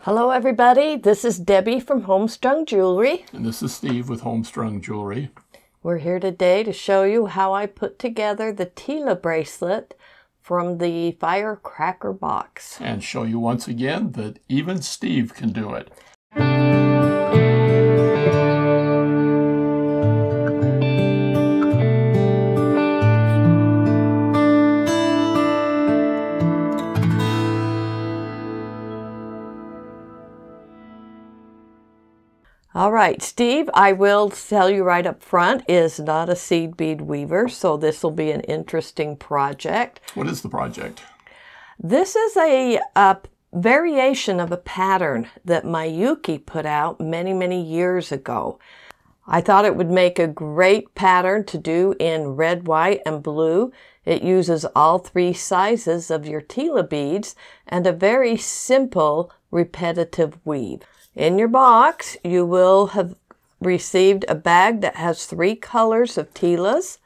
Hello everybody, this is Debbie from Homestrung Jewelry. And this is Steve with Homestrung Jewelry. We're here today to show you how I put together the Tila bracelet from the Firecracker box. And show you once again that even Steve can do it. All right, Steve, I will tell you right up front, is not a seed bead weaver, so this will be an interesting project. What is the project? This is a variation of a pattern that Mayuki put out many, many years ago. I thought it would make a great pattern to do in red, white, and blue. It uses all three sizes of your Tila beads and a very simple repetitive weave. In your box, you will have received a bag that has 3 colors of Tilas.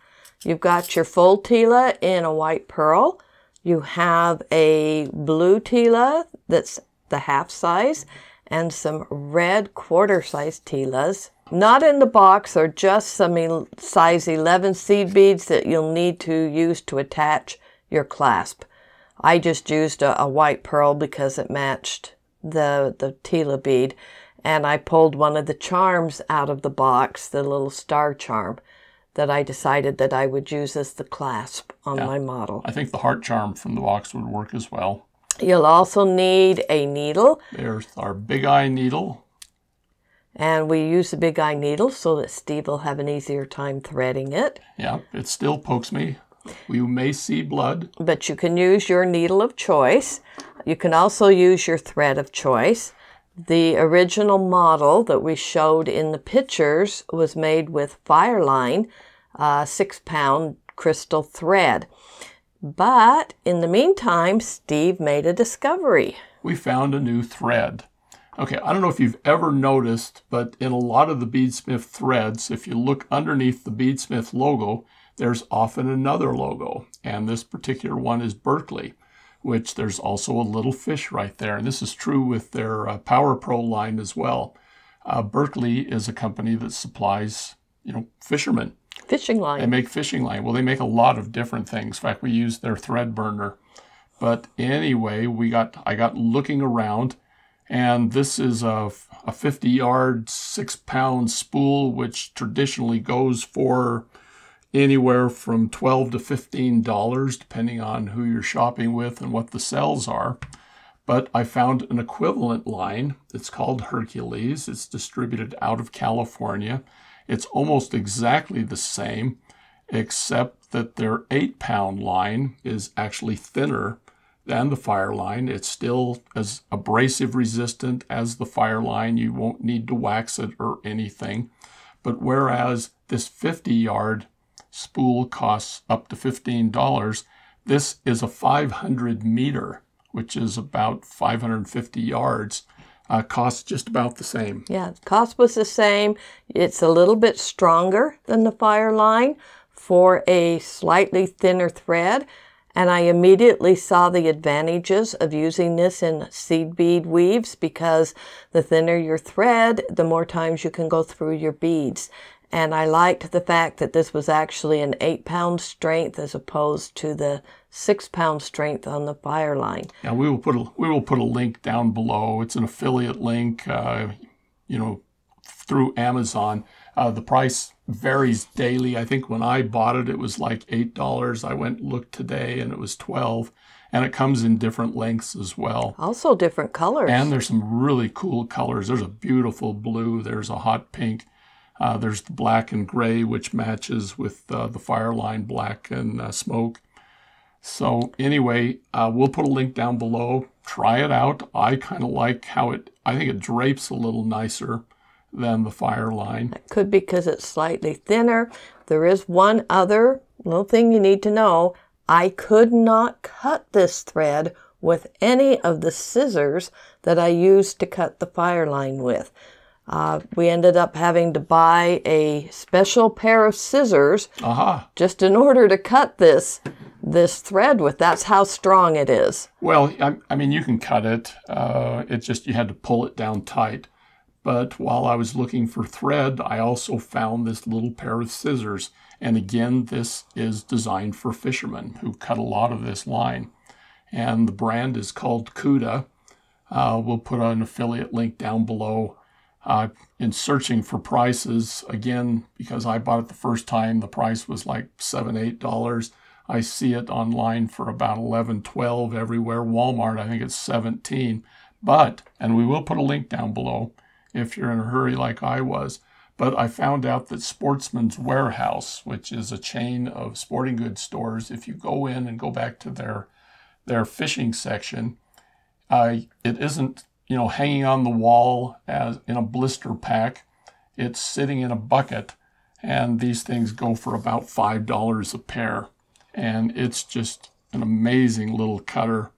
You've got your full Tila in a white pearl. You have a blue Tila that's the half size and some red quarter size Tilas. Not in the box are just some size 11 seed beads that you'll need to use to attach your clasp. I just used a white pearl because it matched the Tila bead, and I pulled one of the charms out of the box, the little star charm that I decided that I would use as the clasp on my model. I think the heart charm from the box would work as well. You'll also need a needle. There's our big eye needle. And we use the big eye needle so that Steve will have an easier time threading it. Yeah, it still pokes me. You may see blood. But you can use your needle of choice. You can also use your thread of choice. The original model that we showed in the pictures was made with Fireline 6-pound crystal thread. But in the meantime, Steve made a discovery. We found a new thread. Okay, I don't know if you've ever noticed, but in a lot of the beadsmith threads, if you look underneath the beadsmith logo, there's often another logo. And this particular one is Berkeley, which there's also a little fish right there. And this is true with their Power Pro line as well. Berkeley is a company that supplies, fishermen. Fishing line. They make fishing line. Well, they make a lot of different things. In fact, we use their thread burner. But anyway, I got looking around, and this is a 50-yard, 6-pound spool, which traditionally goes for anywhere from $12 to $15, depending on who you're shopping with and what the sales are. But I found an equivalent line. It's called Hercules. It's distributed out of California. It's almost exactly the same, except that their 8-pound line is actually thinner than the Fire line. It's still as abrasive resistant as the Fire line. You won't need to wax it or anything. But whereas this 50-yard spool costs up to $15, this is a 500 meter, which is about 550 yards, costs just about the same. Yeah, the cost was the same. It's a little bit stronger than the Fire line for a slightly thinner thread. And I immediately saw the advantages of using this in seed bead weaves, because the thinner your thread, the more times you can go through your beads. And I liked the fact that this was actually an 8-pound strength as opposed to the 6-pound strength on the Fire line. Yeah, we will put a link down below. It's an affiliate link, through Amazon. The price varies daily. I think when I bought it, it was like $8. I went and looked today, and it was $12. And it comes in different lengths as well. Also different colors. And there's some really cool colors. There's a beautiful blue. There's a hot pink. There's the black and gray, which matches with the Fireline black and smoke. So anyway, we'll put a link down below. Try it out. I kind of like I think it drapes a little nicer than the Fireline. It could be because it's slightly thinner. There is one other little thing you need to know. I could not cut this thread with any of the scissors that I used to cut the Fireline with. We ended up having to buy a special pair of scissors just in order to cut this this thread with. That's how strong it is. Well, I mean, you can cut it. It's just you had to pull it down tight. But while I was looking for thread, I also found this little pair of scissors. And again, this is designed for fishermen who cut a lot of this line. And the brand is called Cuda. We'll put an affiliate link down below. In searching for prices, again, because I bought it the first time, the price was like $7, $8. I see it online for about $11, $12 everywhere. Walmart, I think it's $17. But, and we will put a link down below if you're in a hurry like I was, but I found out that Sportsman's Warehouse, which is a chain of sporting goods stores, if you go in and go back to their fishing section, it isn't, you know, hanging on the wall as in a blister pack. It's sitting in a bucket, and these things go for about $5 a pair. And it's just an amazing little cutter.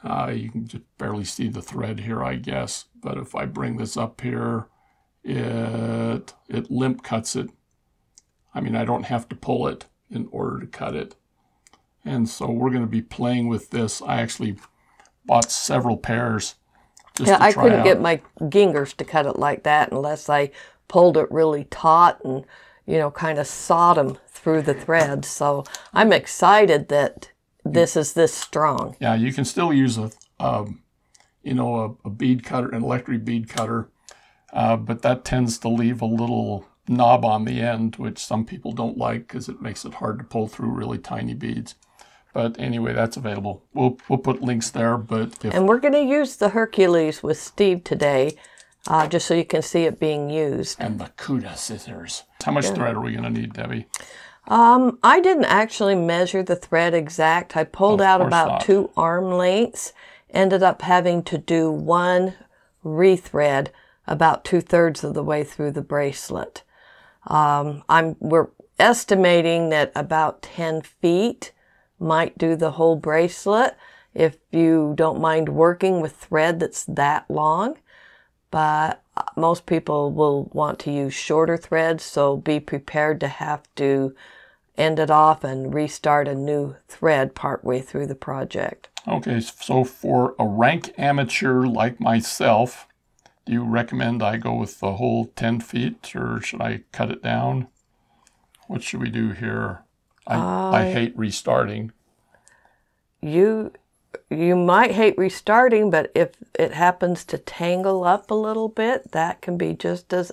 You can just barely see the thread here, I guess. But if I bring this up here, it limp cuts it. I mean, I don't have to pull it in order to cut it. And so we're going to be playing with this. I actually bought several pairs just to try I couldn't out. get my fingers to cut it like that unless I pulled it really taut and, you know, kind of sawed them through the threads. So I'm excited that this is this strong. Yeah, you can still use a bead cutter, an electric bead cutter, but that tends to leave a little knob on the end, which some people don't like because it makes it hard to pull through really tiny beads. But anyway, that's available. We'll put links there. And we're going to use the Hercules with Steve today, just so you can see it being used. And the Cuda scissors. How much thread are we going to need, Debbie? I didn't actually measure the thread exact. I pulled out about 2 arm lengths. Ended up having to do 1 rethread about 2/3 of the way through the bracelet. We're estimating that about 10 feet might do the whole bracelet if you don't mind working with thread that's that long. But most people will want to use shorter threads, so be prepared to have to end it off and restart a new thread partway through the project. Okay, so for a rank amateur like myself, do you recommend I go with the whole 10 feet, or should I cut it down? What should we do here? I hate restarting. You might hate restarting, but if it happens to tangle up a little bit, that can be just as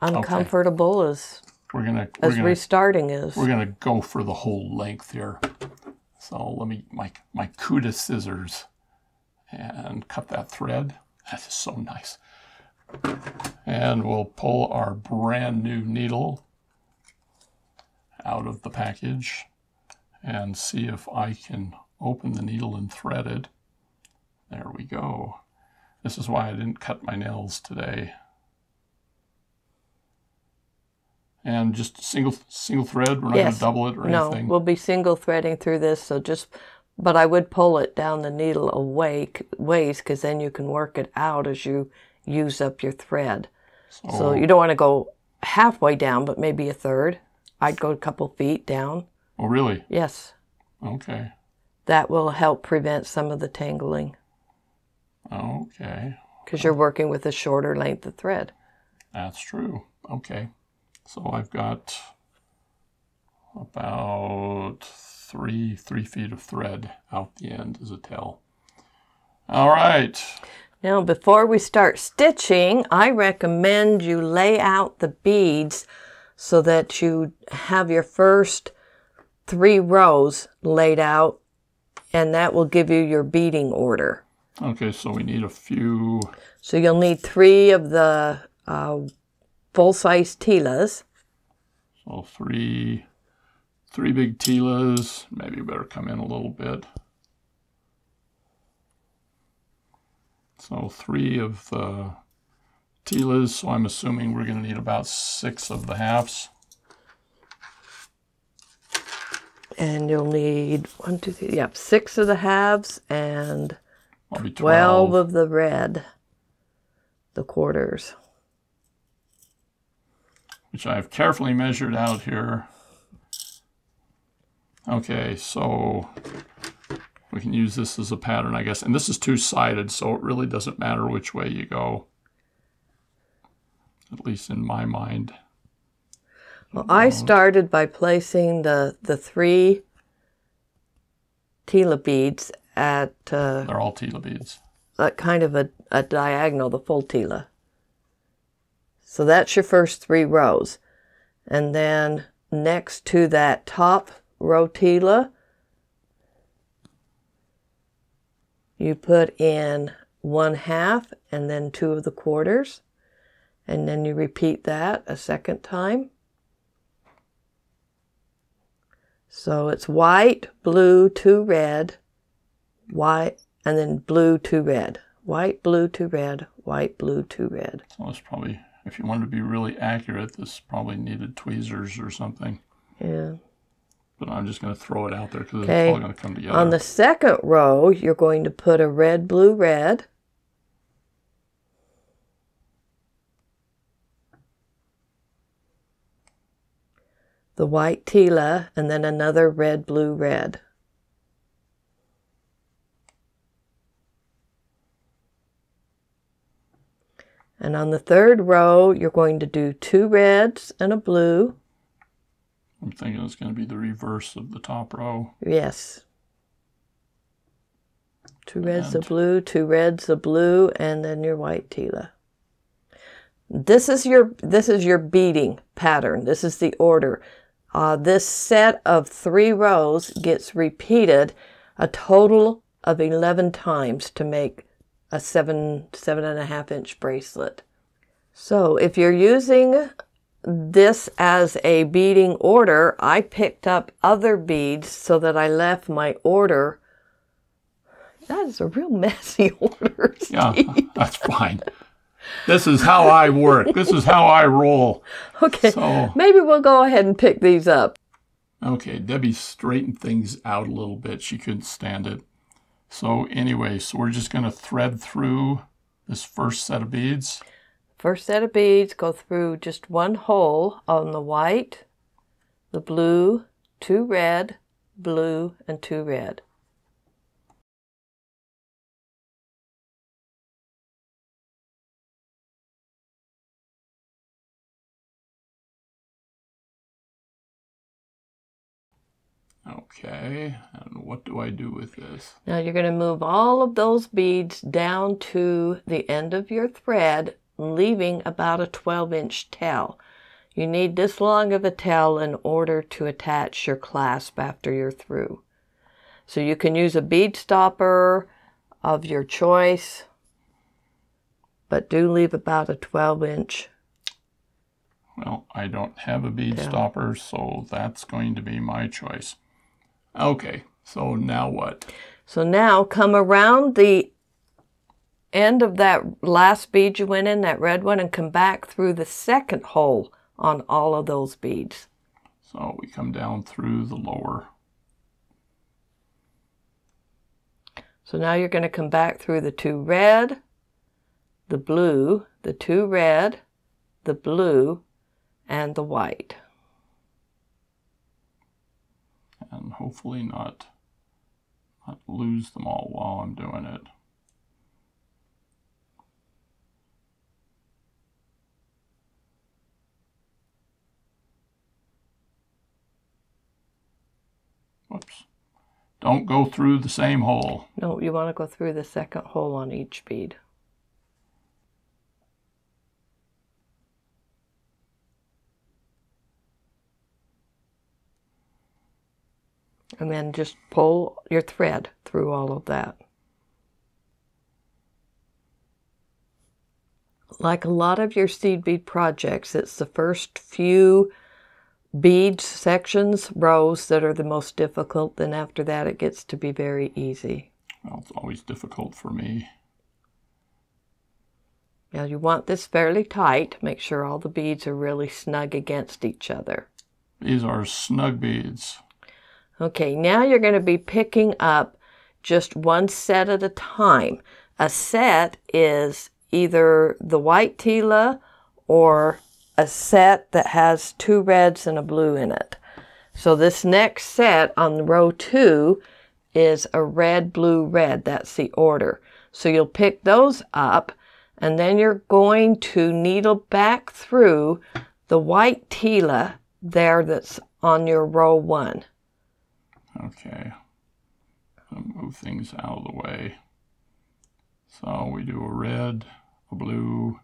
uncomfortable as restarting is. We're gonna go for the whole length here. So let me my Cuda scissors and cut that thread. That is so nice. And we'll pull our brand new needle out of the package and see if I can open the needle and thread it. There we go. This is why I didn't cut my nails today. And just single thread. We're not going to double it or anything. No, we'll be single threading through this. So but I would pull it down the needle a ways, because then you can work it out as you use up your thread. So you don't want to go halfway down, but maybe 1/3. I'd go a couple feet down. Oh, really? Yes. Okay. That will help prevent some of the tangling. Okay. Because you're working with a shorter length of thread. That's true. Okay. So I've got about 3 feet of thread out the end as a tail. All right. Now, before we start stitching, I recommend you lay out the beads so that you have your first 3 rows laid out, and that will give you your beading order. Okay, so we need a few. So you'll need 3 of the full-size Tilas. So three big Tilas. Maybe better come in a little bit. So 3 of the Tilas. So I'm assuming we're going to need about 6 of the halves. And you'll need 1, 2, 3, 6 of the halves and 12 of the red, the quarters. Which I've carefully measured out here. Okay, so we can use this as a pattern, I guess. And this is two-sided, so it really doesn't matter which way you go. At least in my mind. Well, I started by placing the 3 Tila beads at... they're all Tila beads. Kind of a diagonal, the full Tila. So that's your first 3 rows. And then next to that top row Tila, you put in 1/2 and then 2 of the quarters. And then you repeat that a second time. So it's white, blue, 2 red, white, and then blue, 2 red. White, blue, 2 red, white, blue, 2 red. So it's probably, if you wanted to be really accurate, this probably needed tweezers or something. Yeah. But I'm just going to throw it out there because it's all going to come together. On the second row, you're going to put a red, blue, red. The white Tila, and then another red, blue, red. And on the third row, you're going to do 2 reds and a blue. I'm thinking it's going to be the reverse of the top row. Yes. 2 reds, a blue, 2 reds, a blue, and then your white Tila. This is your beading pattern. This is the order. This set of 3 rows gets repeated a total of 11 times to make a 7.5 inch bracelet. So if you're using this as a beading order, I picked up other beads so that I left my order. That is a real messy order, Steve. Yeah, that's fine. This is how I work. This is how I roll. Okay, so, maybe we'll go ahead and pick these up. Okay, Debbie straightened things out a little bit. She couldn't stand it. So anyway, so we're just going to thread through this first set of beads. First set of beads, go through just 1 hole on the white, the blue, 2 red, blue, and 2 red. Okay, and what do I do with this? Now you're going to move all of those beads down to the end of your thread, leaving about a 12-inch tail. You need this long of a tail in order to attach your clasp after you're through. So you can use a bead stopper of your choice, but do leave about a 12-inch. Well, I don't have a bead stopper, so that's going to be my choice. Okay, so now what? So now come around the end of that last bead you went in, that red one, and come back through the second hole on all of those beads. So we come down through the lower. So now you're going to come back through the 2 red, the blue, the 2 red, the blue, and the white. And hopefully not lose them all while I'm doing it. Whoops. Don't go through the same hole. No, you want to go through the second hole on each bead. And then just pull your thread through all of that. Like a lot of your seed bead projects, it's the first few bead sections, rows, that are the most difficult. Then after that, it gets to be very easy. Well, it's always difficult for me. Now you want this fairly tight. Make sure all the beads are really snug against each other. These are snug beads. Okay, now you're going to be picking up just 1 set at a time. A set is either the white Tila or a set that has 2 reds and a blue in it. So this next set on row 2 is a red, blue, red. That's the order. So you'll pick those up, and then you're going to needle back through the white Tila there that's on your row 1. Okay. I'll move things out of the way. So we do a red, a blue,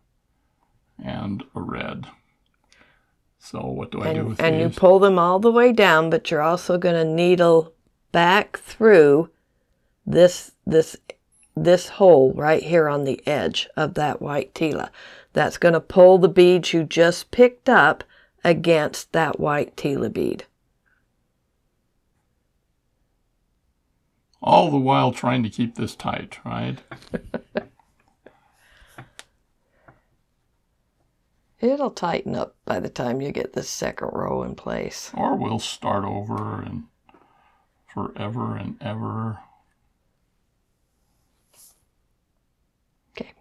and a red. So what do I do with these? And you pull them all the way down, but you're also going to needle back through this hole right here on the edge of that white Tila. That's going to pull the beads you just picked up against that white Tila bead. All the while trying to keep this tight, right? It'll tighten up by the time you get this second row in place. Or we'll start over and forever and ever. Okay.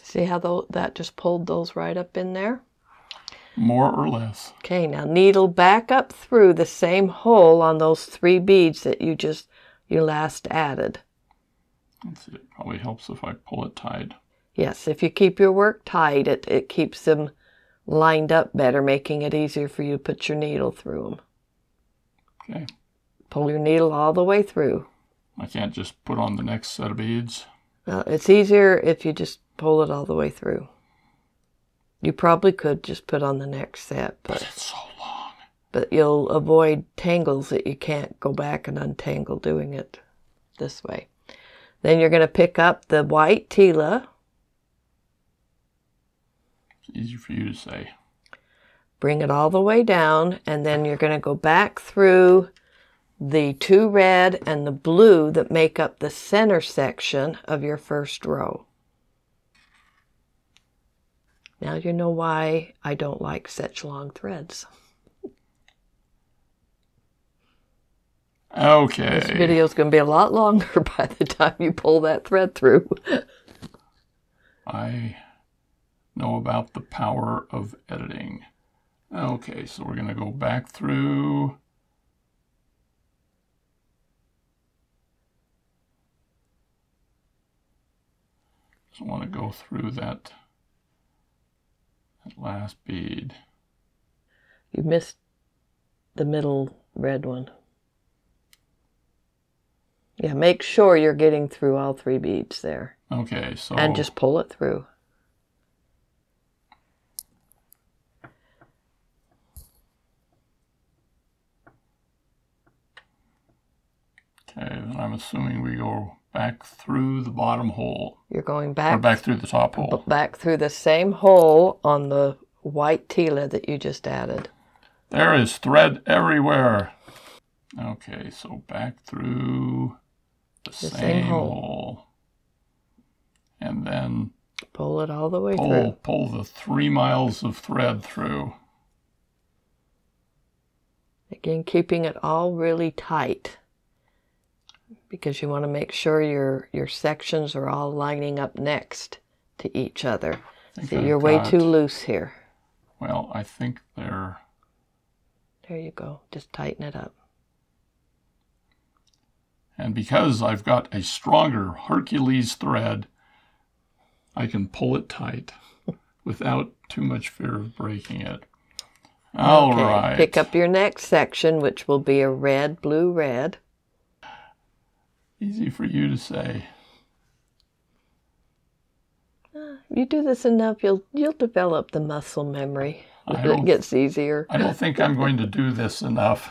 See how that just pulled those right up in there? More or less. Okay, now needle back up through the same hole on those 3 beads that you last added. Let's see, it probably helps if I pull it tight. Yes, if you keep your work tight, it keeps them lined up better, making it easier for you to put your needle through them. Okay. Pull your needle all the way through. I can't just put on the next set of beads. It's easier if you just pull it all the way through. You probably could just put on the next set, but it's so long. But you'll avoid tangles that you can't go back and untangle doing it this way. Then you're going to pick up the white Tila. Easy for you to say. Bring it all the way down, and then you're going to go back through the 2 red and the blue that make up the center section of your first row. Now you know why I don't like such long threads. Okay. This video is going to be a lot longer by the time you pull that thread through. I know about the power of editing. Okay, so we're going to go back through. Just want to go through that last bead. You missed the middle red one. Yeah, make sure you're getting through all 3 beads there. Okay, so... And just pull it through. Okay, then I'm assuming we go back through the bottom hole. You're going back... Or back through the top hole. Back through the same hole on the white Tila that you just added. There is thread everywhere. Okay, so back through the same hole. And then... Pull it all the way through. Pull the 3 miles of thread through. Again, keeping it all really tight, because you want to make sure your sections are all lining up next to each other. See, you're way too loose here. Well, I think they're... There you go. Just tighten it up. And because I've got a stronger Hercules thread, I can pull it tight without too much fear of breaking it. All right. Pick up your next section, which will be a red, blue, red. Easy for you to say. You do this enough, you'll develop the muscle memory. It gets easier. I don't think I'm going to do this enough.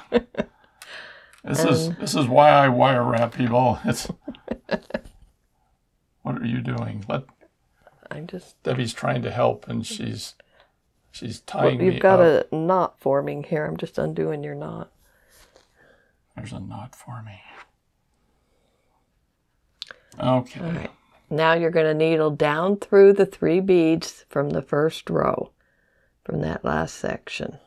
This is why I wire wrap people. What are you doing? Debbie's trying to help, and she's tying me up. You've got a knot forming here. I'm just undoing your knot. There's a knot forming. Okay. All right. Now you're going to needle down through the 3 beads from the first row, from that last section.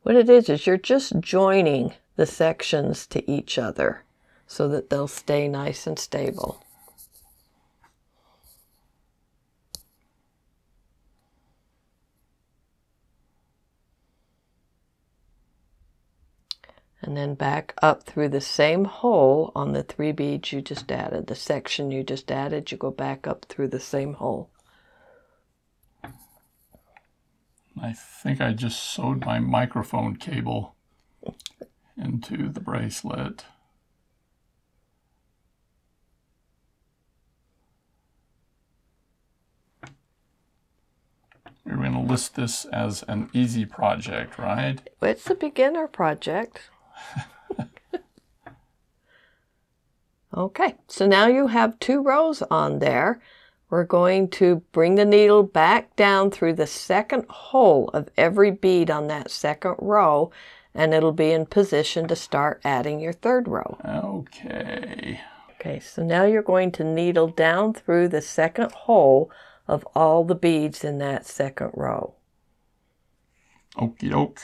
What it is you're just joining the sections to each other so that they'll stay nice and stable. And then back up through the same hole on the 3 beads you just added. The section you just added, you go back up through the same hole. I think I just sewed my microphone cable into the bracelet. We're going to list this as an easy project, right? It's a beginner project. Okay, so now you have 2 rows on there. We're going to bring the needle back down through the second hole of every bead on that second row, and it'll be in position to start adding your 3rd row. Okay. Okay, so now you're going to needle down through the second hole of all the beads in that second row. Okie doke.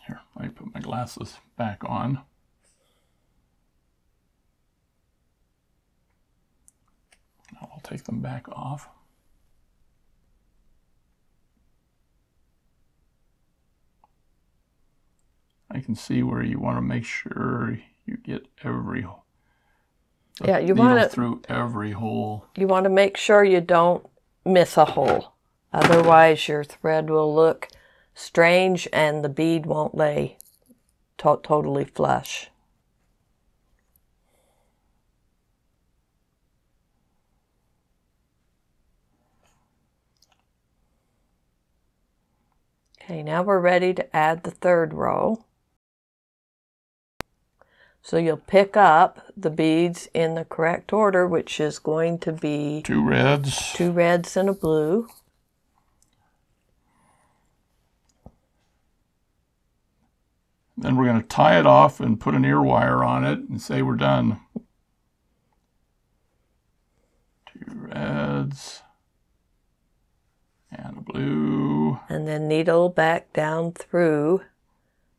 Here, let me put my glasses back on. Now I'll take them back off. I can see where you want to make sure you get every hole. Yeah, you want it through every hole. You want to make sure you don't miss a hole. Otherwise your thread will look strange and the bead won't lay totally flush. Okay, now we're ready to add the 3rd row. So you'll pick up the beads in the correct order, which is going to be 2 reds. 2 reds and a blue. Then we're going to tie it off and put an ear wire on it and say we're done. 2 reds and a blue. And then needle back down through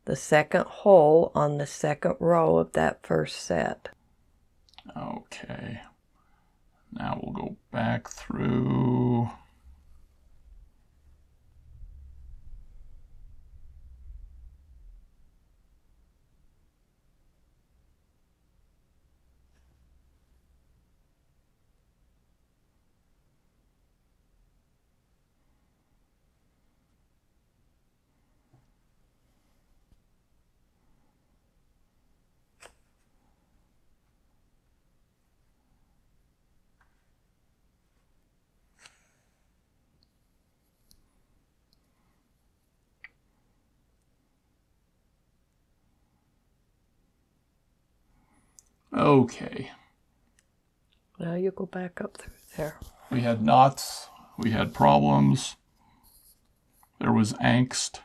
the second hole on the second row of that first set. Okay. Now we'll go back through. Okay. Now you go back up through there. We had knots, we had problems, there was angst.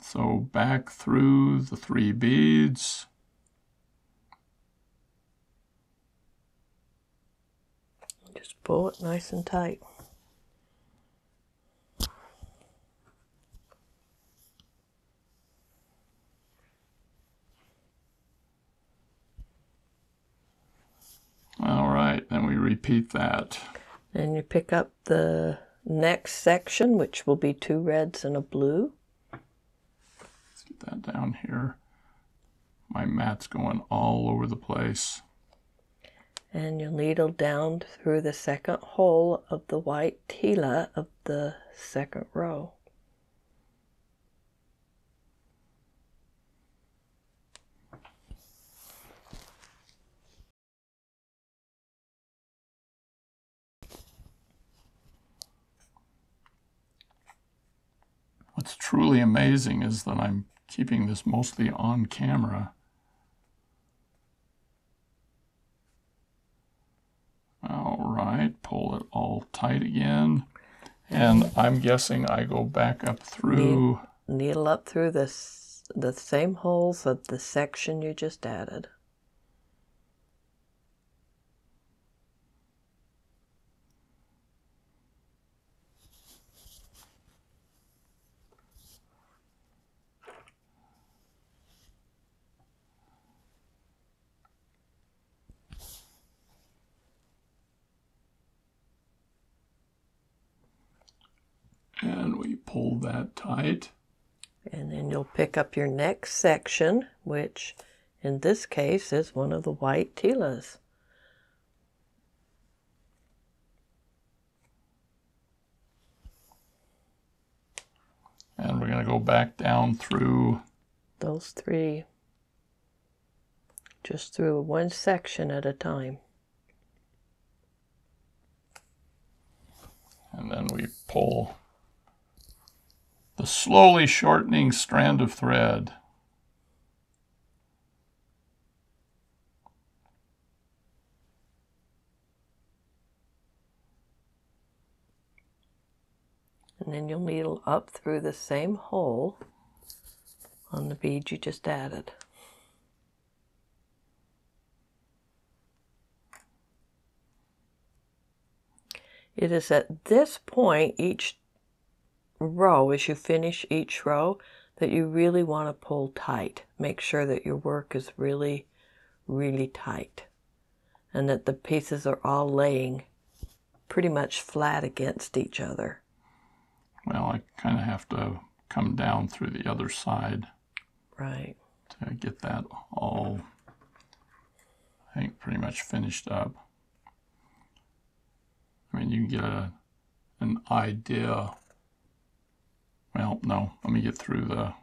So back through the 3 beads. Just pull it nice and tight. All right, then we repeat that. And you pick up the next section, which will be 2 reds and a blue. Let's get that down here. My mat's going all over the place. And you'll needle down through the second hole of the white Tila of the second row. What's truly amazing is that I'm keeping this mostly on camera. All right, pull it all tight again. And I'm guessing I go back up through. Needle up through the same holes of the section you just added. And we pull that tight. And then you'll pick up your next section, which in this case is one of the white Tilas. And we're going to go back down through those three, just through one section at a time. And then we pull the slowly shortening strand of thread. And then you'll needle up through the same hole on the bead you just added. It is at this point, each row, as you finish each row, that you really want to pull tight. Make sure that your work is really, really tight and that the pieces are all laying pretty much flat against each other. Well, I kind of have to come down through the other side. Right. To get that all, I think, pretty much finished up. I mean, you can get an idea. Well, no, let me get through the...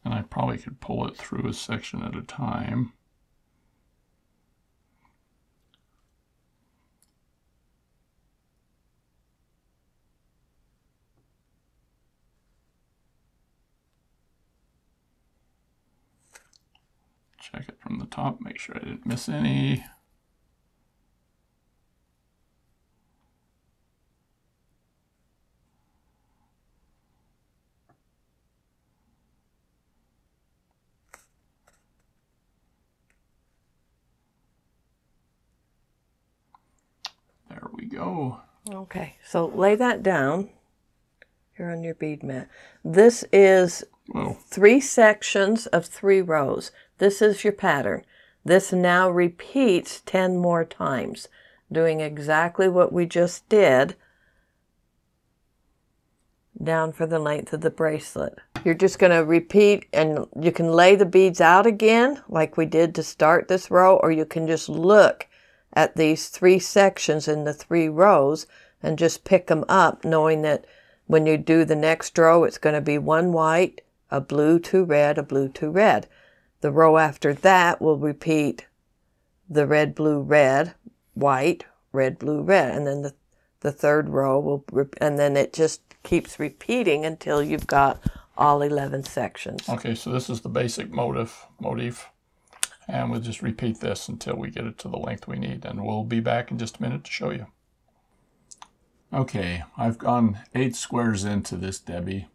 And I probably could pull it through a section at a time. Check it from the top, make sure I didn't miss any. There we go. Okay, so lay that down here on your bead mat. This is 3 sections of 3 rows. This is your pattern. This now repeats 10 more times, doing exactly what we just did down for the length of the bracelet. You're just going to repeat, and you can lay the beads out again like we did to start this row, or you can just look at these 3 sections in the 3 rows and just pick them up, knowing that when you do the next row, it's going to be 1 white, a blue, 2 red, a blue, 2 red. The row after that will repeat the red, blue, red, white, red, blue, red, and then the third row will, and then it just keeps repeating until you've got all 11 sections. Okay, so this is the basic motif, and we'll just repeat this until we get it to the length we need, and we'll be back in just a minute to show you. Okay, I've gone 8 squares into this Debby,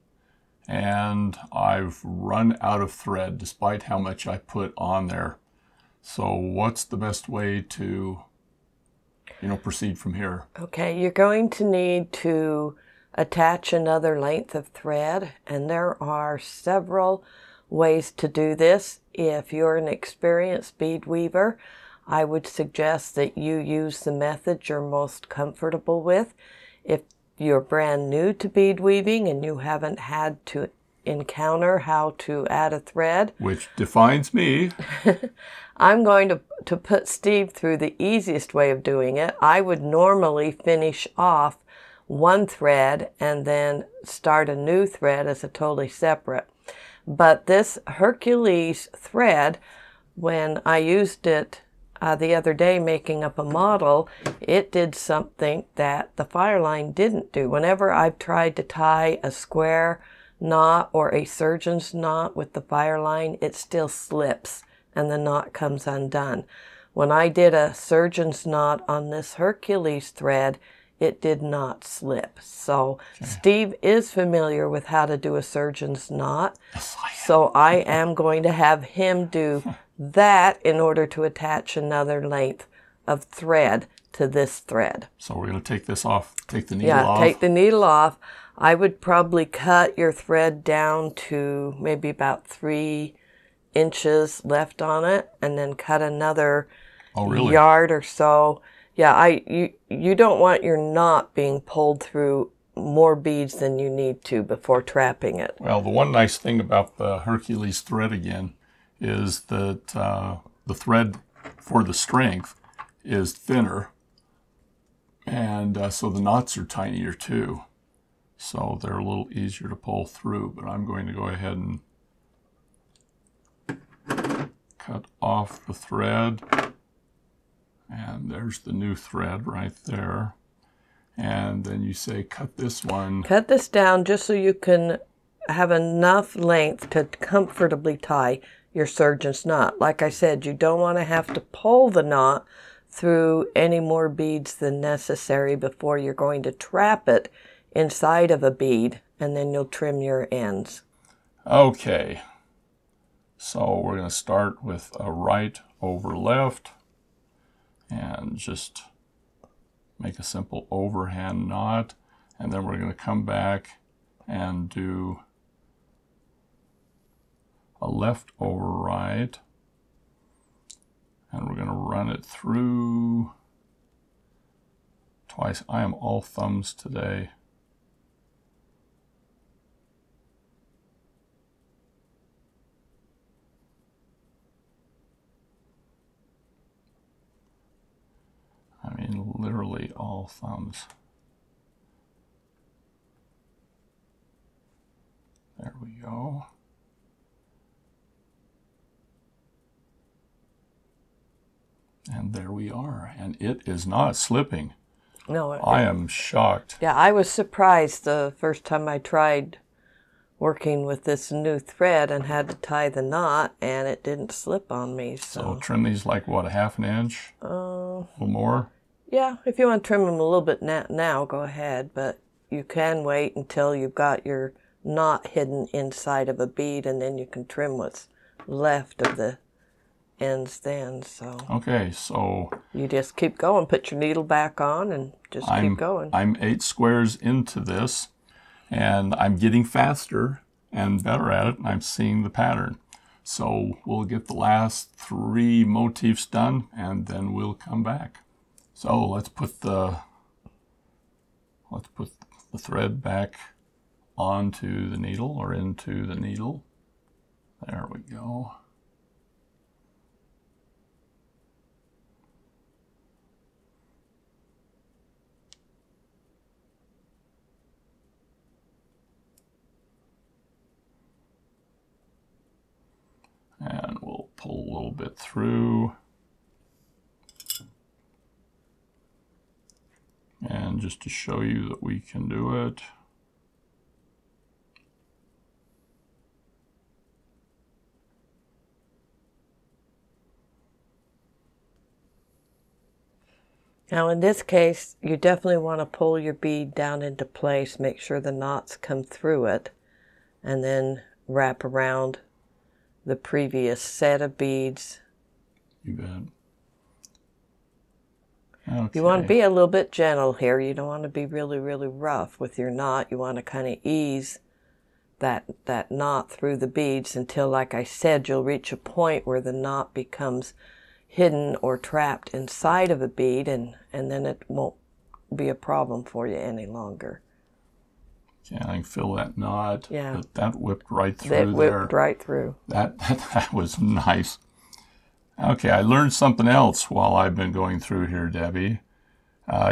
and I've run out of thread despite how much I put on there. So what's the best way to, proceed from here? Okay, you're going to need to attach another length of thread, and there are several ways to do this. If you're an experienced bead weaver, I would suggest that you use the method you're most comfortable with. If you're brand new to bead weaving and you haven't had to encounter how to add a thread, which defines me, I'm going to put Steve through the easiest way of doing it. I would normally finish off 1 thread and then start a new thread as a totally separate. But this Hercules thread, when I used it the other day making up a model, it did something that the Fireline didn't do. Whenever I've tried to tie a square knot or a surgeon's knot with the Fireline, it still slips and the knot comes undone. When I did a surgeon's knot on this Hercules thread, it did not slip. So Steve is familiar with how to do a surgeon's knot. Yes, so I am going to have him do that in order to attach another length of thread to this thread. So we're going to take this off, take the needle off. Yeah, take the needle off. I would probably cut your thread down to maybe about 3 inches left on it, and then cut another yard or so. Yeah, you don't want your knot being pulled through more beads than you need to before trapping it. Well, the one nice thing about the Hercules thread again is that the thread for the strength is thinner, and so the knots are tinier too. So they're a little easier to pull through, but I'm going to go ahead and cut off the thread. And there's the new thread right there. And then you say cut this one. Cut this down just so you can have enough length to comfortably tie your surgeon's knot. Like I said, you don't want to have to pull the knot through any more beads than necessary before you're going to trap it inside of a bead, and then you'll trim your ends. Okay, so we're going to start with a right over left and just make a simple overhand knot, and then we're going to come back and do a left over right, and we're going to run it through twice. I am all thumbs today. I mean, literally all thumbs. There we go. And there we are. And it is not slipping. No, I am shocked. Yeah, I was surprised the first time I tried working with this new thread and had to tie the knot, and it didn't slip on me. So trim these like what, 1/2 inch? A little more? Yeah, if you want to trim them a little bit now, go ahead, but you can wait until you've got your knot hidden inside of a bead, and then you can trim what's left of the ends then. So okay, so you just keep going, put your needle back on, and just keep going. I'm 8 squares into this, and I'm getting faster and better at it, and I'm seeing the pattern. So we'll get the last 3 motifs done, and then we'll come back. So let's put the thread back onto the needle, or into the needle. There we go. And we'll pull a little bit through. And just to show you that we can do it. Now in this case, you definitely want to pull your bead down into place, make sure the knots come through it, and then wrap around the previous set of beads. You bet. Okay. You want to be a little bit gentle here. You don't want to be really, really rough with your knot. You want to kind of ease that knot through the beads until, like I said, you'll reach a point where the knot becomes hidden or trapped inside of a bead, and then it won't be a problem for you any longer. Yeah, I can feel that knot. Yeah. That whipped right through there. That whipped right through. That was nice. Okay, I learned something else while I've been going through here, Debbie.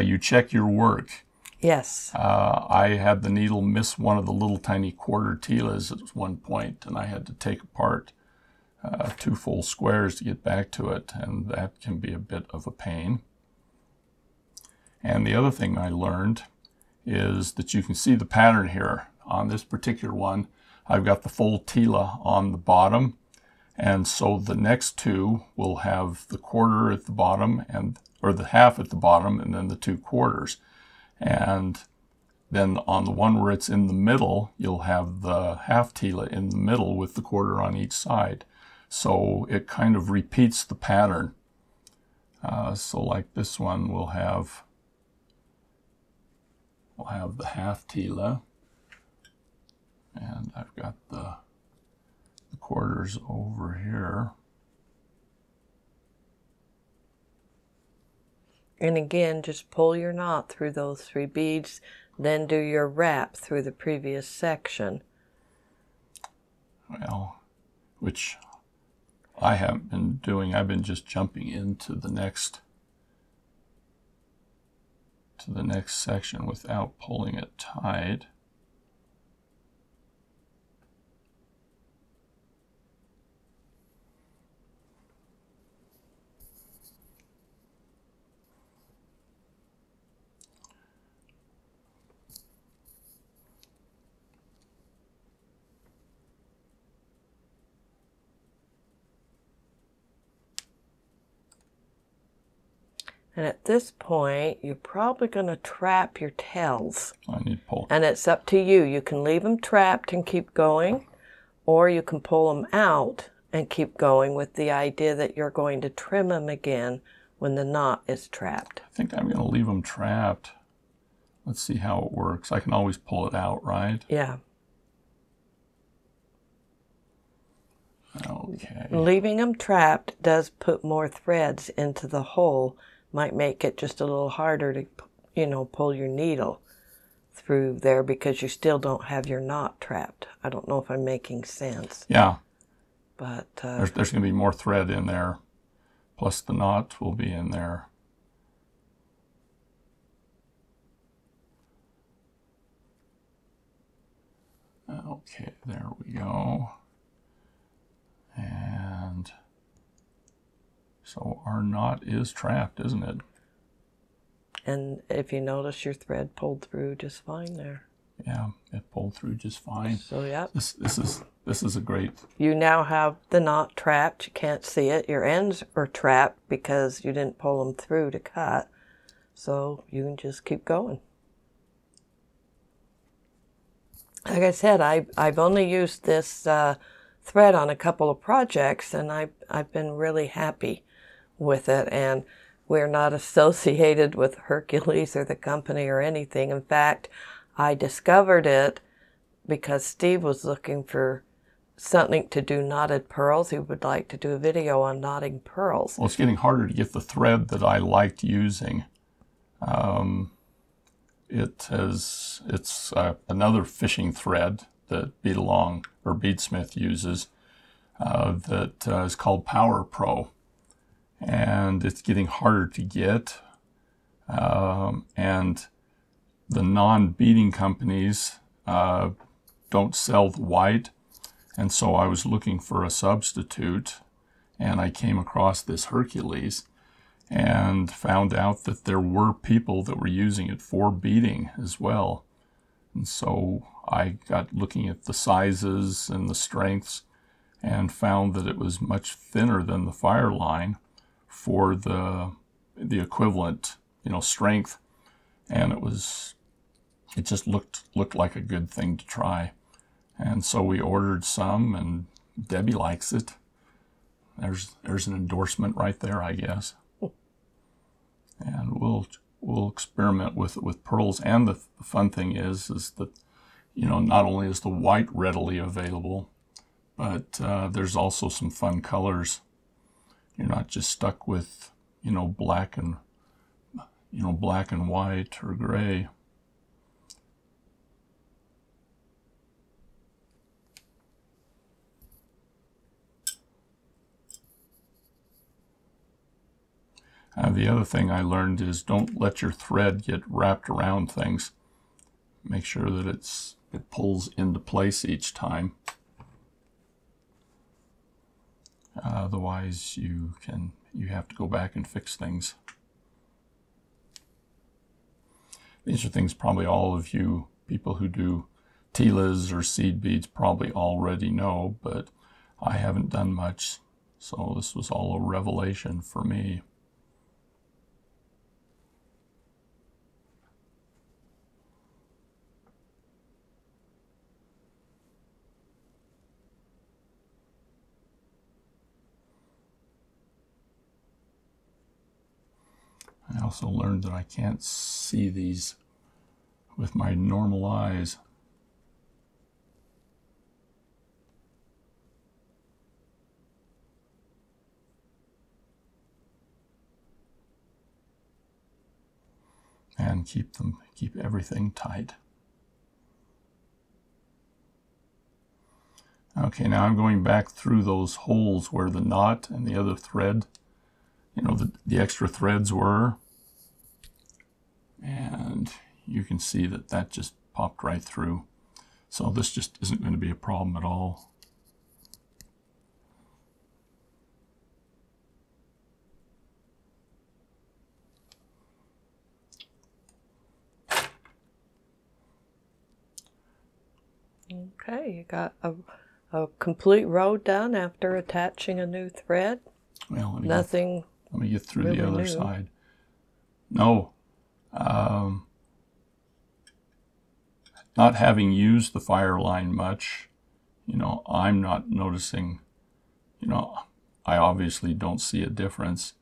You check your work. Yes. I had the needle miss one of the little tiny quarter Tilas at one point, and I had to take apart 2 full squares to get back to it, and that can be a bit of a pain. And the other thing I learned is that you can see the pattern here. On this particular one, I've got the full Tila on the bottom, and so the next 2 will have the quarter at the bottom, or the half at the bottom, and then the 2 quarters. And then on the one where it's in the middle, you'll have the half Tila in the middle with the quarter on each side. So it kind of repeats the pattern So like this one, we'll have the half Tila, and I've got the quarters over here. And again, just pull your knot through those 3 beads, then do your wrap through the previous section. Well, which I haven't been doing. I've been just jumping into the next section without pulling it tight. And at this point, you're probably going to trap your tails. I need to pull. And it's up to you. You can leave them trapped and keep going, or you can pull them out and keep going with the idea that you're going to trim them again when the knot is trapped. I think I'm going to leave them trapped. Let's see how it works. I can always pull it out, right? Yeah. Okay. Leaving them trapped does put more threads into the hole. Might make it just a little harder to, you know, pull your needle through there because you still don't have your knot trapped. I don't know if I'm making sense. Yeah. But there's going to be more thread in there, plus the knot will be in there. Okay, there we go. And so our knot is trapped, isn't it? And if you notice, your thread pulled through just fine there. Yeah, it pulled through just fine. So yeah. This is a great. You now have the knot trapped. You can't see it. Your ends are trapped because you didn't pull them through to cut. So you can just keep going. Like I said, I've only used this thread on a couple of projects, and I've been really happy with it. And we're not associated with Hercules or the company or anything. In fact, I discovered it because Steve was looking for something to do knotted pearls. He would like to do a video on knotting pearls. Well, it's getting harder to get the thread that I liked using. It's another fishing thread that Bead-along or Beadsmith uses that is called Power Pro, and it's getting harder to get. And the non-beading companies don't sell the white, and so I was looking for a substitute, and I came across this Hercules and found out that there were people that were using it for beading as well. And so I got looking at the sizes and the strengths and found that it was much thinner than the Fireline for the equivalent, strength. And it just looked like a good thing to try. And so we ordered some, and Debbie likes it. There's an endorsement right there, I guess. And we'll experiment with pearls. And the fun thing is that, not only is the white readily available, but there's also some fun colors. You're not just stuck with, black and white or gray. The other thing I learned is don't let your thread get wrapped around things. Make sure that it pulls into place each time. Otherwise, you have to go back and fix things. These are things probably all of you people who do Tilas or seed beads probably already know, but I haven't done much, so this was all a revelation for me. I also learned that I can't see these with my normal eyes. And keep everything tight. Okay, now I'm going back through those holes where the knot and the other thread, you know, the extra threads were. And you can see that that just popped right through. So this just isn't going to be a problem at all. Okay, you got a complete row done after attaching a new thread. Well, let me get through really the other new. side. No. Not having used the fire line much, you know, I'm not noticing, you know, I obviously don't see a difference.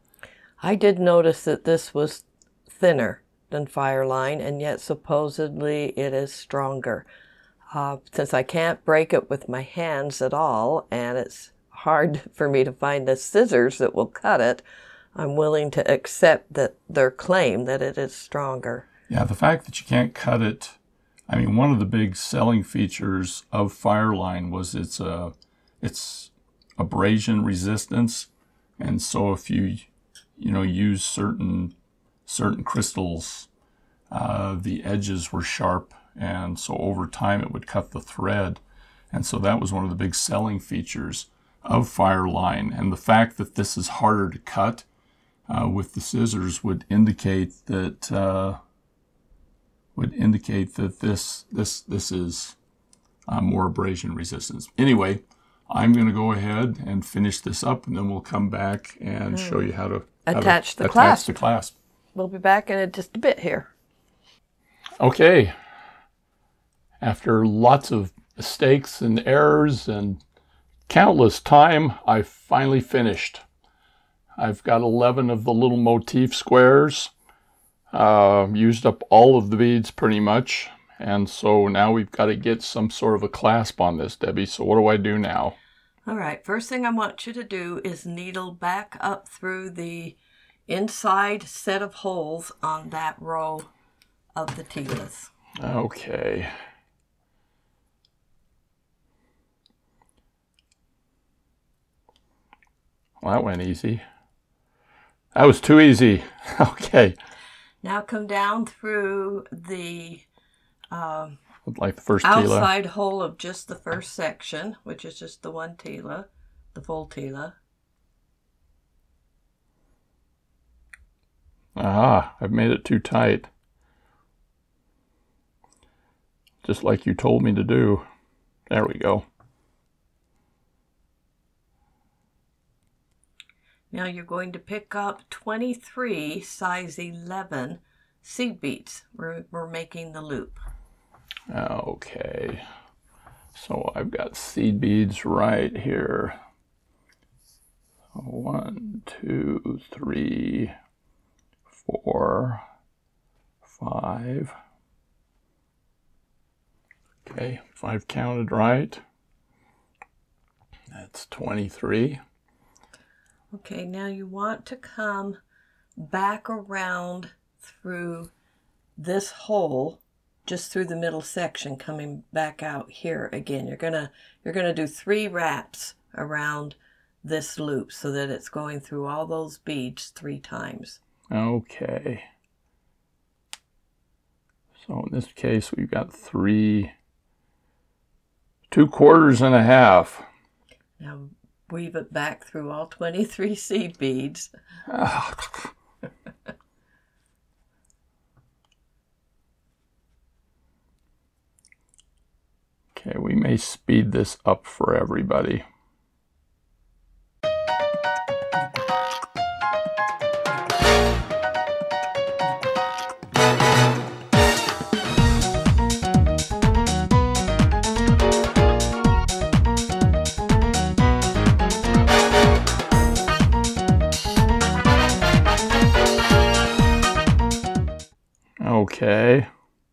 I did notice that this was thinner than fire line, and yet supposedly it is stronger. Since I can't break it with my hands at all, and it's hard for me to find the scissors that will cut it, I'm willing to accept that their claim that it is stronger. Yeah, the fact that you can't cut it, I mean, one of the big selling features of Fireline was its abrasion resistance, and so if you use certain crystals, the edges were sharp, and so over time it would cut the thread, and so that was one of the big selling features of Fireline. And the fact that this is harder to cut with the scissors would indicate that this is more abrasion resistance. Anyway, I'm going to go ahead and finish this up, and then we'll come back and show you how to attach the clasp. We'll be back in just a bit here. Okay. After lots of mistakes and errors and countless time, I finally finished. I've got 11 of the little motif squares. Used up all of the beads pretty much. And so now we've got to get some sort of a clasp on this, Debbie. So what do I do now? All right, first thing I want you to do is needle back up through the inside set of holes on that row of the Tilas. Okay. Well, that went easy. That was too easy. Okay. Now come down through the like the first Tila. Outside hole of just the first section, which is just the one Tila, the full Tila. Aha, I've made it too tight. Just like you told me to do. There we go. Now you're going to pick up 23 size 11 seed beads. We're making the loop. Okay. So I've got seed beads right here. 1, 2, 3, 4, 5. Okay, if I've counted right, that's 23. Okay, now you want to come back around through this hole, just through the middle section, coming back out here again. You're gonna do 3 wraps around this loop so that it's going through all those beads 3 times. Okay. So in this case, we've got 2 quarters and a half. Now weave it back through all 23 seed beads. Okay, we may speed this up for everybody. Okay.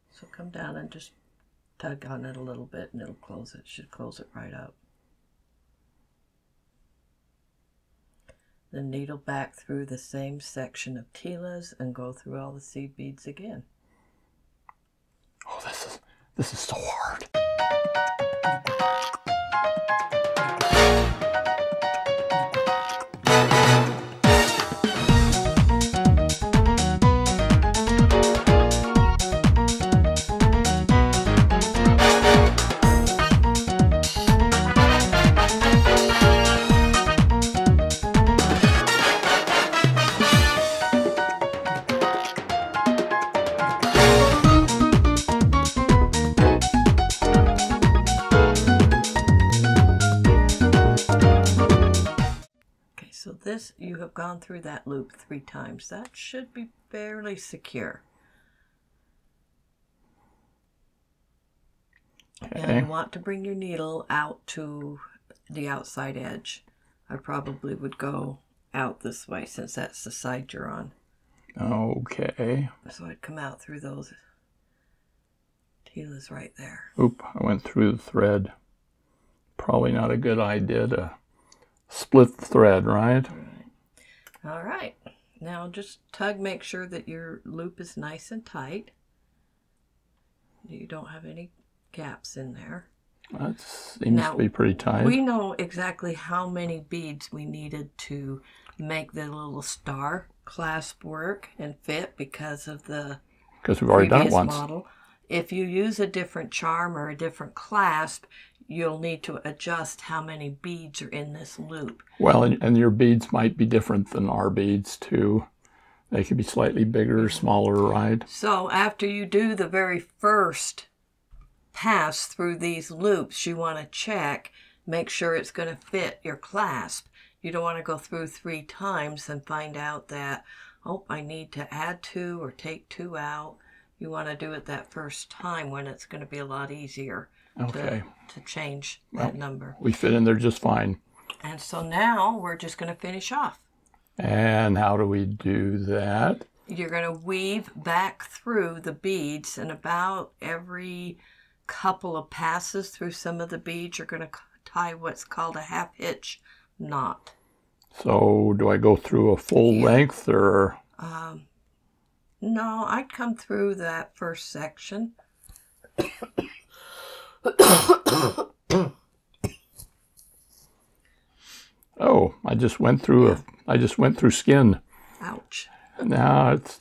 So come down and just tug on it a little bit and it'll close it. Should close it right up. Then needle back through the same section of Tila's and go through all the seed beads again. Oh, this is so hard. So this, you have gone through that loop 3 times. That should be fairly secure. Okay. And you want to bring your needle out to the outside edge. I probably would go out this way since that's the side you're on. Okay. So I'd come out through those. Tila's right there. Oop, I went through the thread. Probably not a good idea to split the thread, right? All right. Now just tug, make sure that your loop is nice and tight. You don't have any gaps in there. That seems to be pretty tight. We know exactly how many beads we needed to make the little star clasp work and fit because we've already done it once. Model. If you use a different charm or a different clasp, you'll need to adjust how many beads are in this loop. Well, and your beads might be different than our beads too. They could be slightly bigger or smaller, right? So after you do the very first pass through these loops, you want to check, make sure it's going to fit your clasp. You don't want to go through 3 times and find out that, oh, I need to add 2 or take 2 out. You want to do it that first time when it's going to be a lot easier to change that number. We fit in there just fine. And so now we're just going to finish off. And how do we do that? You're going to weave back through the beads, and about every couple of passes through some of the beads, you're going to tie what's called a half hitch knot. So do I go through a full length or? No, I'd come through that first section. Oh, I just went through skin. Ouch. Now it's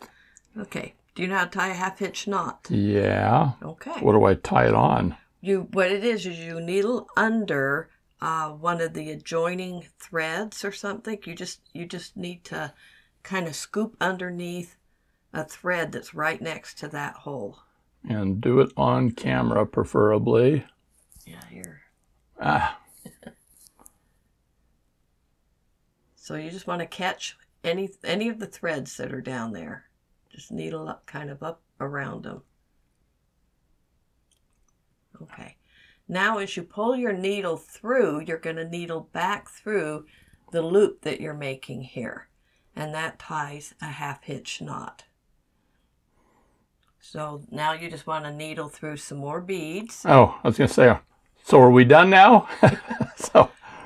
okay. Do you know how to tie a half hitch knot? Yeah. Okay. What do I tie it on? What it is you needle under one of the adjoining threads or something. You just need to kind of scoop underneath a thread that's right next to that hole. And do it on camera, preferably. Yeah, here. Ah. So you just want to catch any of the threads that are down there. Just needle up, kind of up around them. Okay. Now as you pull your needle through, you're going to needle back through the loop that you're making here. And that ties a half hitch knot. So now you just want to needle through some more beads. Oh, I was going to say, so are we done now?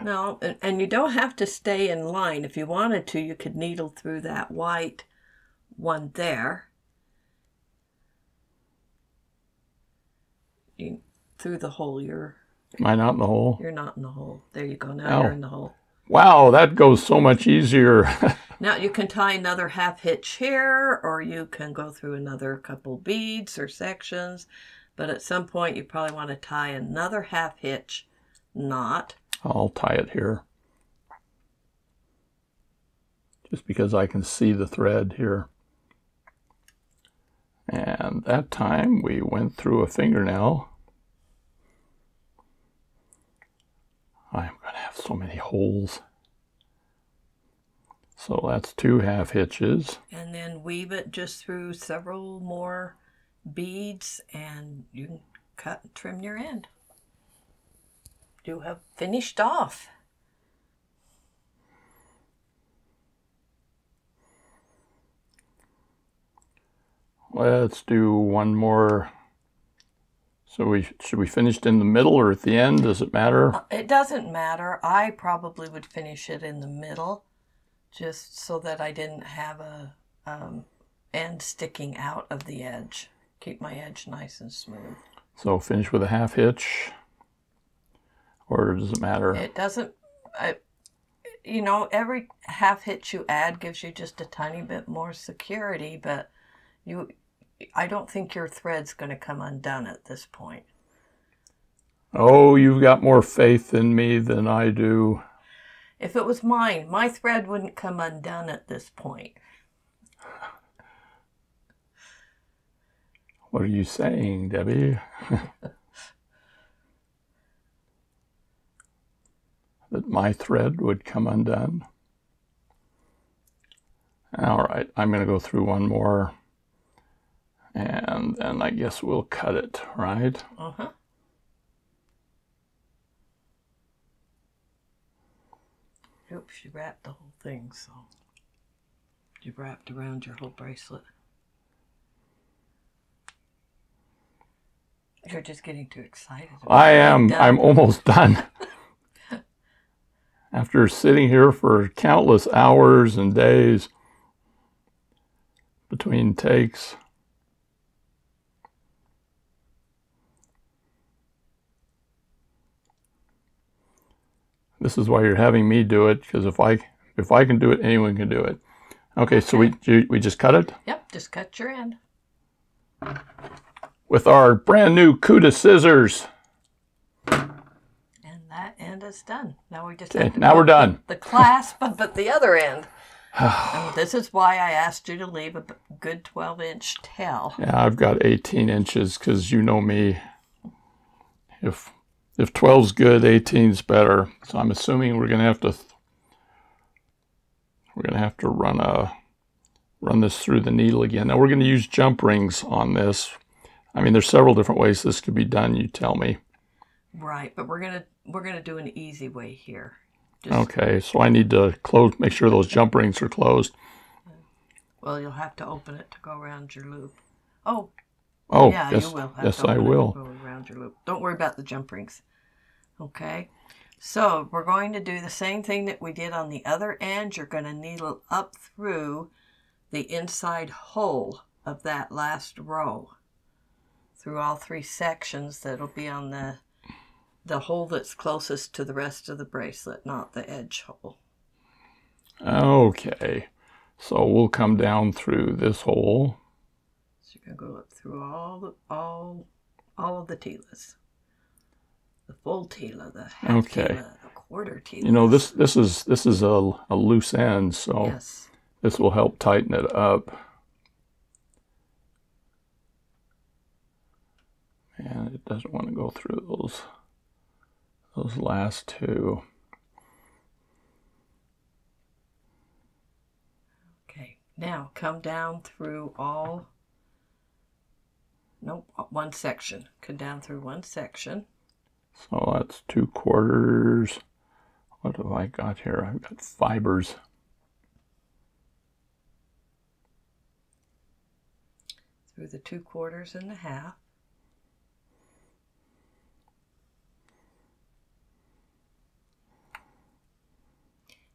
No, and you don't have to stay in line. If you wanted to, you could needle through that white one there. Through the hole. Am I not in the hole? You're not in the hole. There you go. Now you're in the hole. Wow, that goes so much easier. Now you can tie another half hitch here, or you can go through another couple beads or sections. But at some point, you probably want to tie another half hitch knot. I'll tie it here. Just because I can see the thread here. And that time we went through a fingernail. I'm going to have so many holes. So that's 2 half hitches. And then weave it just through several more beads and you can cut and trim your end. You have finished off. Let's do one more. So should we finish it in the middle or at the end? Does it matter? It doesn't matter. I probably would finish it in the middle, just so that I didn't have a end sticking out of the edge. Keep my edge nice and smooth. So finish with a half hitch, or does it matter? It doesn't. You know, every half hitch you add gives you just a tiny bit more security, but I don't think your thread's going to come undone at this point. Oh, you've got more faith in me than I do. If it was mine, my thread wouldn't come undone at this point. What are you saying, Debbie? That my thread would come undone? All right, I'm going to go through one more, and then I guess we'll cut it, right? Uh-huh. Oops, you wrapped the whole thing, so you wrapped around your whole bracelet. You're just getting too excited. I am. I'm almost done. After sitting here for countless hours and days between takes. This is why you're having me do it, because if I can do it, anyone can do it. Okay, so we just cut it? Yep, just cut your end. With our brand new Cuda scissors. And that end is done. Now we just have to now we're done. The clasp, but the other end. And this is why I asked you to leave a good 12-inch tail. Yeah, I've got 18 inches because you know me. If 12's good, 18's better. So I'm assuming we're gonna have to run this through the needle again. Now we're gonna use jump rings on this. I mean, there's several different ways this could be done. You tell me. Right, but we're gonna do an easy way here. Okay, so I need to make sure those jump rings are closed. Well, you'll have to open it to go around your loop. Oh, yeah, yes, you will have yes, to open I it will. to go around your loop. Don't worry about the jump rings. Okay, so we're going to do the same thing that we did on the other end. You're going to needle up through the inside hole of that last row, through all 3 sections that'll be on the hole that's closest to the rest of the bracelet, not the edge hole. Okay, so we'll come down through this hole. So you're gonna go up through all of the Tilas, the full Tila, the half Tila, the quarter Tila. You know, this is a loose end, so yes. This will help tighten it up. And it doesn't want to go through those last 2. Okay, now come down through one section. Come down through one section. So that's 2/4. What have I got here? I've got fibers. Through the 2/4 and a half.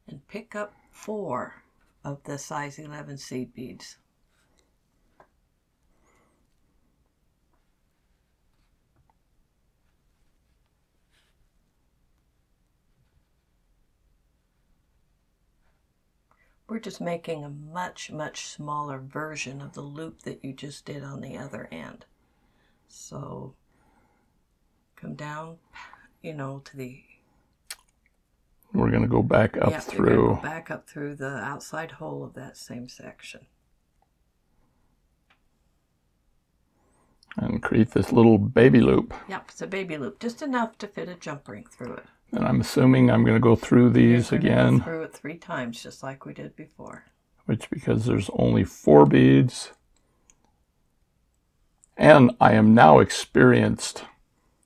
And pick up 4 of the size 11 seed beads. We're just making a much, much smaller version of the loop that you just did on the other end. So come down, to the... We're going to go back up through. You're gonna go back up through the outside hole of that same section. And create this little baby loop. Yep, it's a baby loop, just enough to fit a jump ring through it. And I'm assuming I'm going to go through these again. Go through it 3 times, just like we did before. Which, because there's only 4 beads. And I am now experienced.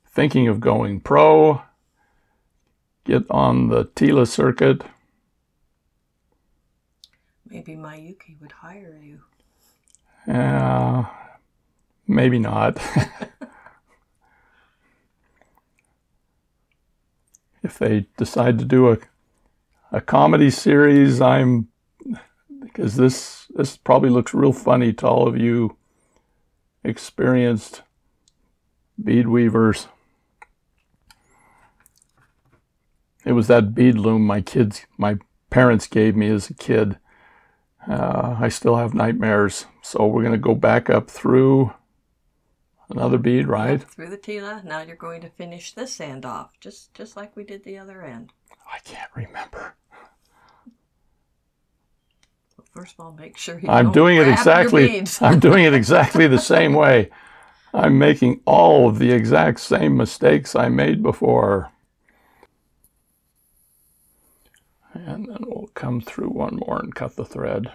Thinking of going pro. Get on the Tila circuit. Maybe Mayuki would hire you. Yeah, maybe not. If they decide to do a comedy series, because this probably looks real funny to all of you experienced bead weavers. It was that bead loom my parents gave me as a kid. I still have nightmares. So we're going to go back up through another bead, right? Yep, through the Tila. Now you're going to finish this end off, just like we did the other end. I can't remember. Well, first of all, make sure you I'm doing it exactly. I'm doing it exactly the same way. I'm making all of the exact same mistakes I made before. And then we'll come through one more and cut the thread.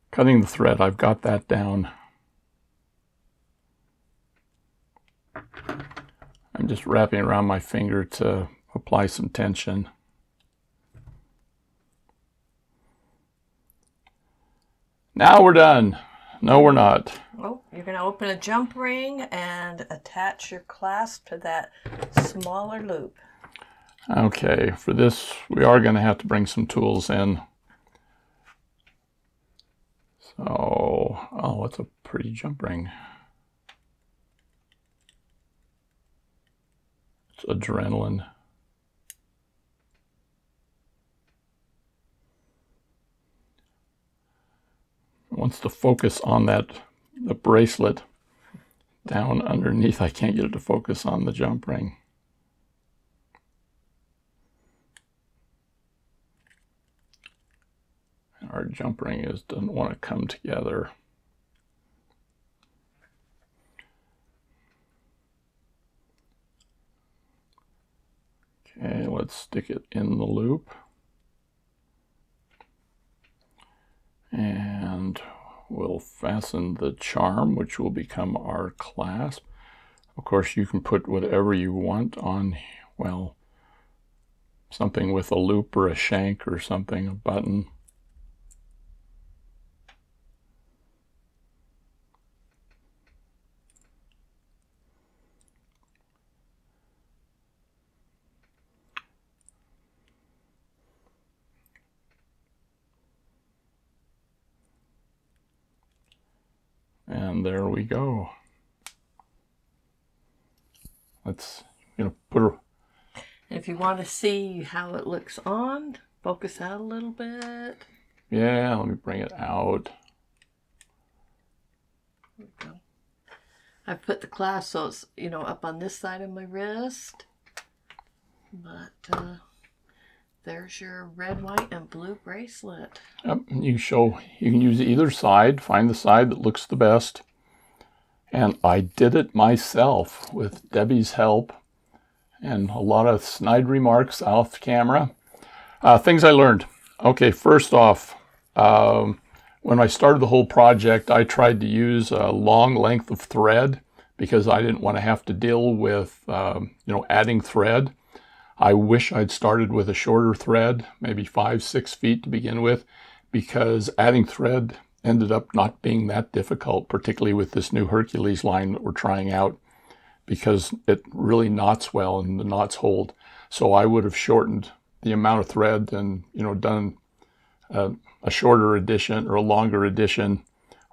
Cutting the thread, I've got that down. I'm just wrapping around my finger to apply some tension. Now we're done. No, we're not. Oh, you're going to open a jump ring and attach your clasp to that smaller loop. Okay, for this, we are going to have to bring some tools in. So, oh, what's a pretty jump ring? It's adrenaline. Once the focus on the bracelet down underneath, I can't get it to focus on the jump ring. Our jump ring doesn't want to come together. Okay, let's stick it in the loop. And we'll fasten the charm, which will become our clasp. Of course, you can put whatever you want on, well, something with a loop or a shank or something, a button. And there we go. Let's, put her. And if you want to see how it looks on, focus out a little bit. Yeah, let me bring it out. There we go. I've put the clasp so it's, up on this side of my wrist. But there's your red, white, and blue bracelet. Yep, you can use either side. Find the side that looks the best. And I did it myself with Debbie's help and a lot of snide remarks off camera. Things I learned. Okay, first off, when I started the whole project, I tried to use a long length of thread because I didn't want to have to deal with, adding thread. I wish I'd started with a shorter thread, maybe 5-6 feet to begin with, because adding thread ended up not being that difficult, particularly with this new Hercules line that we're trying out, because it really knots well and the knots hold. So I would have shortened the amount of thread and, done a shorter edition or a longer edition,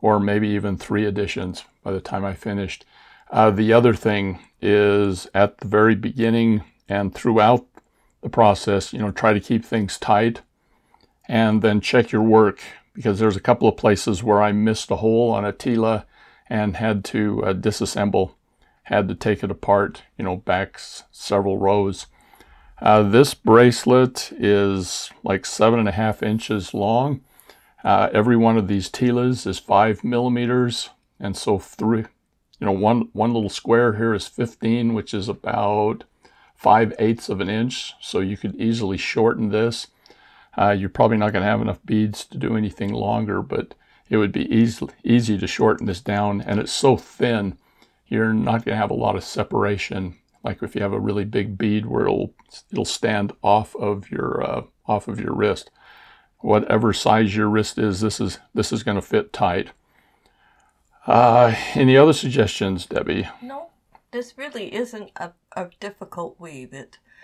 or maybe even 3 editions by the time I finished. The other thing is at the very beginning and throughout the process, try to keep things tight and then check your work, because there's a couple of places where I missed a hole on a Tila and had to disassemble, had to take it apart, back several rows. This bracelet is like 7.5 inches long. Every one of these Tilas is 5 millimeters. And so one little square here is 15, which is about 5/8 of an inch, so you could easily shorten this. You're probably not going to have enough beads to do anything longer, but it would be easy to shorten this down, and it's so thin, you're not going to have a lot of separation, like if you have a really big bead where it'll stand off of your wrist. Whatever size your wrist is, this is going to fit tight. Any other suggestions, Debbie? No, this really isn't a difficult weave.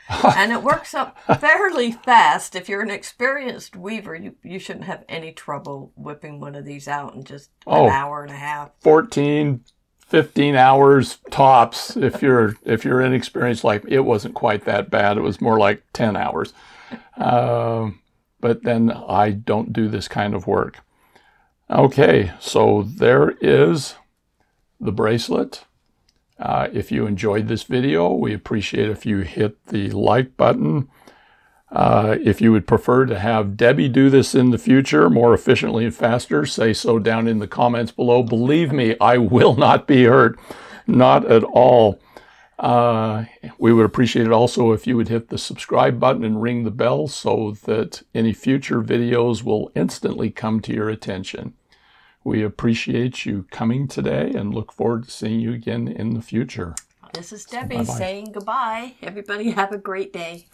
And it works up fairly fast. If you're an experienced weaver, you shouldn't have any trouble whipping one of these out in just an hour and a half. 14, 15 hours tops. If you're inexperienced, like it wasn't quite that bad. It was more like 10 hours. But then I don't do this kind of work. Okay, so there is the bracelet. If you enjoyed this video, we appreciate if you hit the like button. If you would prefer to have Debbie do this in the future more efficiently and faster, say so down in the comments below. Believe me, I will not be hurt. Not at all. We would appreciate it also if you would hit the subscribe button and ring the bell so that any future videos will instantly come to your attention. We appreciate you coming today and look forward to seeing you again in the future. This is Debbie saying goodbye. Everybody have a great day.